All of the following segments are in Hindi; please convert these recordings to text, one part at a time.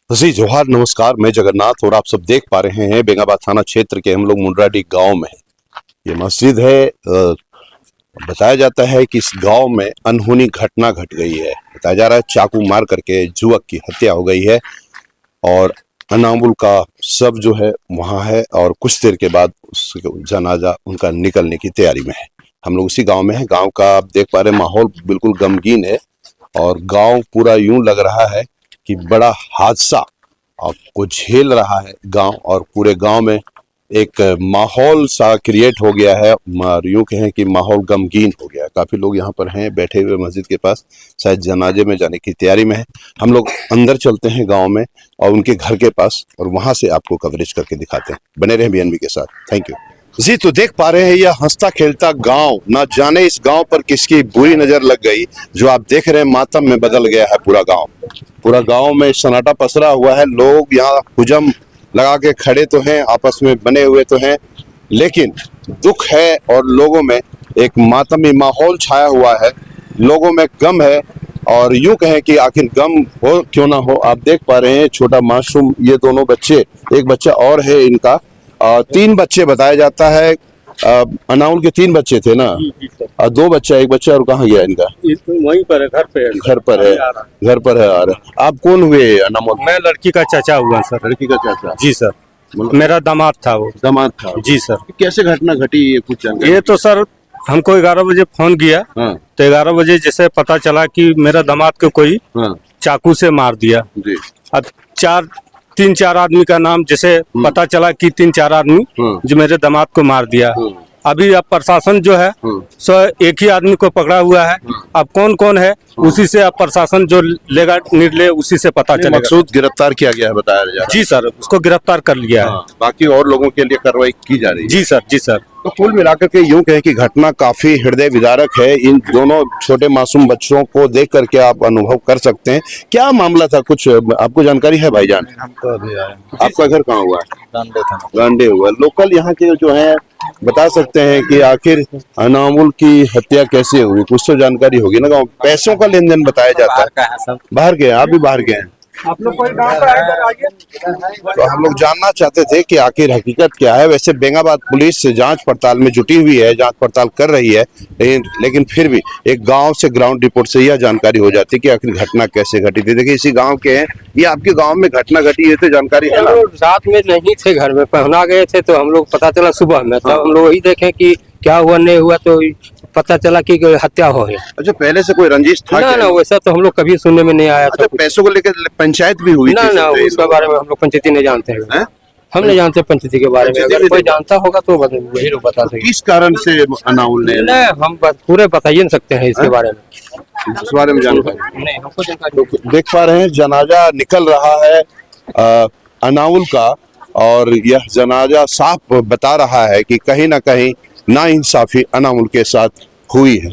जी जोहार नमस्कार, मैं जगन्नाथ और आप सब देख पा रहे हैं बेंगाबाद थाना क्षेत्र के हम लोग मुंडराडी गांव में ये मस्जिद है। बताया जाता है कि इस गांव में अनहोनी घटना घट गई है। बताया जा रहा है चाकू मार करके युवक की हत्या हो गई है और अनामुल का शव जो है वहां है और कुछ देर के बाद जनाजा उनका निकलने की तैयारी में है। हम लोग उसी गाँव में है। गाँव का आप देख पा रहे हैं माहौल बिल्कुल गमगीन है और गाँव पूरा यूं लग रहा है कि बड़ा हादसा आपको झेल रहा है गांव, और पूरे गांव में एक माहौल सा क्रिएट हो गया है। यूं कहें कि माहौल गमगीन हो गया है। काफी लोग यहाँ पर हैं बैठे हुए मस्जिद के पास, शायद जनाजे में जाने की तैयारी में है। हम लोग अंदर चलते हैं गांव में और उनके घर के पास और वहां से आपको कवरेज करके दिखाते हैं। बने रहें बीएनबी के साथ। थैंक यू जी। तो देख पा रहे हैं यह हंसता खेलता गांव, ना जाने इस गांव पर किसकी बुरी नजर लग गई। जो आप देख रहे हैं मातम में बदल गया है पूरा गांव। पूरा गांव में सन्नाटा पसरा हुआ है। लोग यहाँ हुजम लगा के खड़े तो हैं, आपस में बने हुए तो हैं, लेकिन दुख है और लोगों में एक मातमी माहौल छाया हुआ है। लोगों में गम है और यूं कहें कि आखिर गम हो क्यों ना हो। आप देख पा रहे हैं छोटा मासूम ये दोनों बच्चे, एक बच्चा और है इनका, 3 बच्चे बताया जाता है। अनाउल के 3 बच्चे थे ना, और 2 बच्चा, एक बच्चा और कहाँ गया इनका? वहीं पर है, घर पे है। घर पर है, घर पर है। आ रहा। आप कौन हुए अनामुल? मैं लड़की का चाचा हुआ सर। लड़की का चाचा? जी सर, मेरा दामाद था वो। दामाद था? जी सर। कैसे घटना घटी ये कुछ जानकारी? ये तो सर हमको 11 बजे फोन किया। हाँ। तो 11 बजे जैसे पता चला कि मेरा दामाद को कोई हाँ। चाकू से मार दिया। जी। अब 3-4 आदमी का नाम जैसे पता चला कि 3-4 आदमी जो मेरे दामाद को मार दिया। अभी अब प्रशासन जो है सो एक ही आदमी को पकड़ा हुआ है। अब कौन कौन है उसी से अब प्रशासन जो लेगा निर्णय उसी से पता चलेगा। मकसूद गिरफ्तार किया गया है बताया जा रहा है। जी सर, उसको गिरफ्तार कर लिया है। बाकी और लोगों के लिए कार्रवाई की जा रही है। जी सर, जी सर। तो कुल मिलाकर के यूं कहें कि घटना काफी हृदय विदारक है। इन दोनों छोटे मासूम बच्चों को देख करके आप अनुभव कर सकते हैं। क्या मामला था, कुछ आपको जानकारी है भाईजान? हमको अभी आया। आपका घर कहाँ हुआ है? गांडे था। गांडे हुआ। लोकल यहाँ के जो है बता सकते हैं कि आखिर अनामुल की हत्या कैसे हुई? कुछ तो जानकारी होगी ना। गाँव पैसों का लेन देन बताया जाता है। बाहर गए? आप भी बाहर गए हैं? आप लोग कोई गाँव पर आइए। तो हम लोग जानना चाहते थे कि आखिर हकीकत क्या है। वैसे बेंगाबाद पुलिस जांच पड़ताल में जुटी हुई है, जांच पड़ताल कर रही है, लेकिन फिर भी एक गांव से ग्राउंड रिपोर्ट से यह जानकारी हो जाती है कि आखिर घटना कैसे घटी थी। देखिए इसी गांव के हैं, ये आपके गांव में घटना घटी है तो जानकारी है ना? रात में नहीं थे घर में, पहुना गए थे तो हम लोग पता चला सुबह में। तब हम लोग वही देखे कि क्या हुआ नहीं हुआ, तो पता चला कि हत्या हो गई। अच्छा, पहले से कोई रंजिश था? ना ना, वैसा तो हम लोग कभी सुनने में नहीं आया। अच्छा, पैसों को लेकर पंचायत भी हुई? ना ना, उसके बारे में हम लोग पंचायती नहीं जानते हैं। हम नहीं जानते पंचायती के बारे में। अगर कोई जानता होगा तो वही लोग बता सकेंगे। किस कारण से अनाउल ने? नहीं, हम पूरे बताइए नहीं सकते हैं इसके बारे में। इस बारे में जानकारी नहीं, हमको जानकारी। देख पा रहे हैं जनाजा निकल रहा है अनाउल का, और यह जनाजा साफ बता रहा है कि कहीं ना कहीं नाइंसाफी अनामुल के साथ हुई है।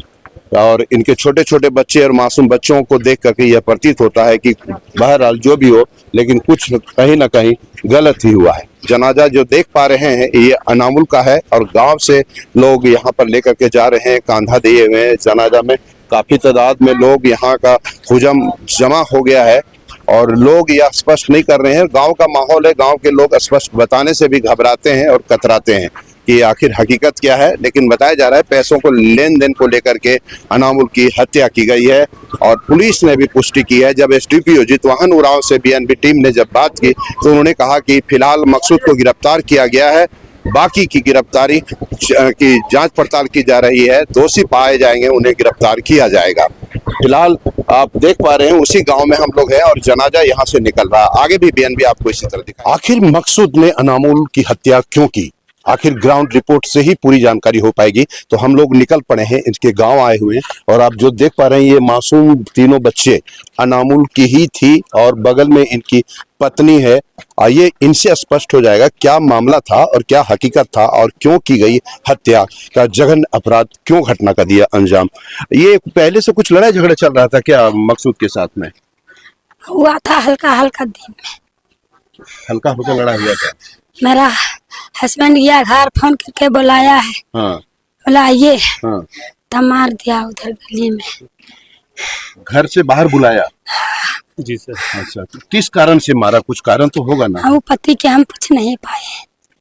और इनके छोटे छोटे बच्चे और मासूम बच्चों को देख करके यह प्रतीत होता है कि बहरहाल जो भी हो, लेकिन कुछ कहीं ना कहीं गलत ही हुआ है। जनाजा जो देख पा रहे हैं ये अनामुल का है और गांव से लोग यहाँ पर लेकर के जा रहे हैं, कांधा दिए हुए हैं। जनाजा में काफी तादाद में लोग यहाँ का हुजम जमा हो गया है और लोग यह स्पष्ट नहीं कर रहे हैं। गांव का माहौल है, गांव के लोग स्पष्ट बताने से भी घबराते हैं और कतराते हैं कि आखिर हकीकत क्या है। लेकिन बताया जा रहा है पैसों को लेन देन को लेकर के अनामुल की हत्या की गई है और पुलिस ने भी पुष्टि की है। जब एसडीपीओ जितवाहन उरांव से बीएनबी टीम ने जब बात की तो उन्होंने कहा कि फिलहाल मकसूद को गिरफ्तार किया गया है, बाकी की गिरफ्तारी की जांच पड़ताल की जा रही है। दोषी पाए जाएंगे उन्हें गिरफ्तार किया जाएगा। फिलहाल आप देख पा रहे हैं उसी गांव में हम लोग हैं और जनाजा यहां से निकल रहा है। आगे भी बीएनबी आपको इसी तरह दिखा। आखिर मकसूद ने अनामुल की हत्या क्यों की, आखिर ग्राउंड रिपोर्ट से ही पूरी जानकारी हो पाएगी। तो हम लोग निकल पड़े हैं, इनके गांव आए हुए हैं और आप जो देख पा रहे हैं ये मासूम तीनों बच्चे अनामुल की ही थी और बगल में इनकी पत्नी है। आइए इनसे स्पष्ट हो जाएगा क्या मामला था और क्या हकीकत था और क्यों की गई हत्या का जघन्य अपराध, क्यों घटना का दिया अंजाम। ये पहले से कुछ लड़ाई झगड़ा चल रहा था क्या मकसूद के साथ में? हुआ था हल्का हल्का, दिन में हल्का हल्का लड़ा हुआ था। मेरा हस्बैंड गया घर, फोन करके बुलाया है। हाँ। बोला आइए। हाँ। तब मार दिया उधर गली में। घर से बाहर बुलाया? जी सर। अच्छा, तो किस कारण से मारा? कुछ कारण तो होगा ना? वो पति के हम पूछ नहीं पाए,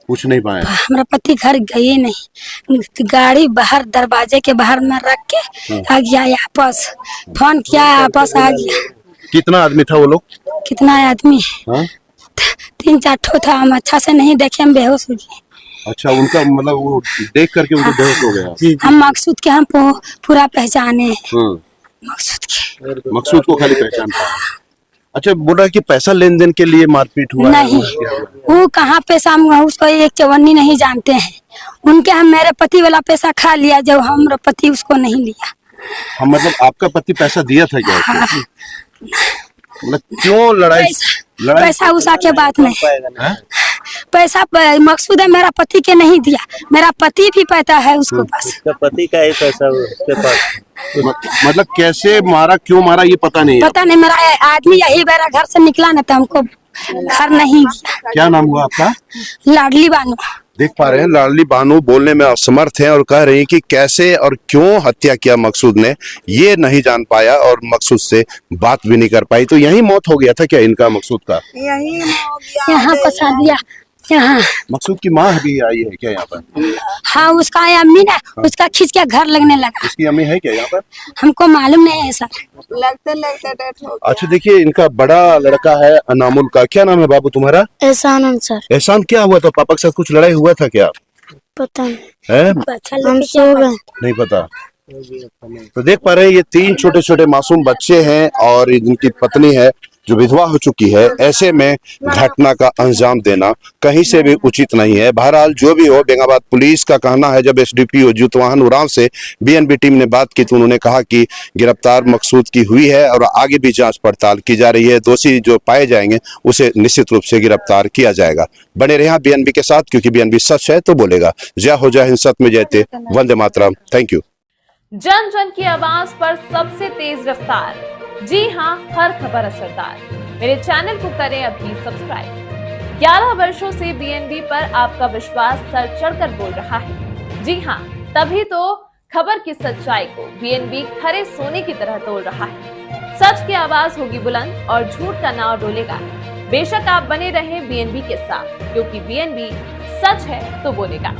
पूछ नहीं पाए? हमारा पति घर गए नहीं, गाड़ी बाहर दरवाजे के बाहर में रख के आ गया वापस, फोन किया वापस आ गया। कितना आदमी था वो लोग? कितना आदमी? हाँ? 3-4 ठो था, हम अच्छा से नहीं देखे, हम बेहोश हो गए। अच्छा, उनका मतलब वो देख करके उनको बेहोश हो गया? हम मकसूद के हम पूरा पहचाने हैं, मकसूद के। मकसूद को खाली पहचान पाया। अच्छा, बोल रहा है कि पैसा लेन देन के लिए मारपीट हुआ है? नहीं, वो कहाँ पैसा, हम उसको एक चवन्नी नहीं जानते हैं। उनके हम मेरे पति वाला पैसा खा लिया, जब हमारा पति उसको नहीं लिया। हम मतलब आपका पति पैसा दिया था क्या उसको? मतलब क्यों लड़ाई? पैसा उसा के बात नहीं, हैं? पैसा मकसूद है मेरा पति के नहीं दिया, मेरा पति भी पैसा है उसके पास। पति का ही पैसा उसके पास। मतलब कैसे मारा, क्यों मारा, ये पता नहीं है? पता नहीं, मेरा आदमी यही मेरा घर से निकला ना, तो हमको घर नहीं गया। क्या नाम हुआ आपका? लाडली बानू। देख पा रहे हैं लाडली बानू बोलने में असमर्थ हैं और कह रही हैं कि कैसे और क्यों हत्या किया मकसूद ने, ये नहीं जान पाया और मकसूद से बात भी नहीं कर पाई। तो यही मौत हो गया था क्या इनका, मकसूद का? यही हो गया। यहाँ फंसा दिया, यहाँ। मकसूद की माँ भी आई है क्या यहाँ पर? हाँ, उसका अम्मी ना, उसका खींच के घर लगने लगा। इसकी अम्मी है क्या यहाँ पर? हमको मालूम नहीं है सर। लगते लगते डेथ हो गया। अच्छा, देखिए इनका बड़ा लड़का है अनामुल का। क्या नाम है बाबू तुम्हारा? एहसान अंसार। एहसान, क्या हुआ था? पापा के साथ कुछ लड़ाई हुआ था क्या? पता नहीं, है? हम सो गए। नहीं पता। तो देख पा रहे हैं ये 3 छोटे छोटे मासूम बच्चे हैं और इनकी पत्नी है जो विधवा हो चुकी है। ऐसे में घटना का अंजाम देना कहीं से भी उचित नहीं है। बहरहाल जो भी हो, बेंगाबाद पुलिस का कहना है, जब एसडीपीओ ज्योतिवाहन उरांव से बीएनबी टीम ने बात की तो उन्होंने कहा कि गिरफ्तार मकसूद की हुई है और आगे भी जांच पड़ताल की जा रही है। दोषी जो पाए जाएंगे उसे निश्चित रूप से गिरफ्तार किया जाएगा। बने रहे बीएनबी के साथ, क्योंकि बीएनबी सच है तो बोलेगा। जय हो, जय हिंद, सत्य में जयते, वंदे मातरम। Thank you. जन जन की आवाज पर सबसे तेज रफ्तार, जी हां, हर खबर असरदार। मेरे चैनल को करें अभी सब्सक्राइब। 11 वर्षों से बीएनबी पर आपका विश्वास सर चढ़कर बोल रहा है। जी हां, तभी तो खबर की सच्चाई को बीएनबी खरे सोने की तरह तोड़ रहा है। सच की आवाज होगी बुलंद और झूठ का नाव डोलेगा। बेशक आप बने रहें बीएनबी के साथ, क्योंकि बीएनबी सच है तो बोलेगा।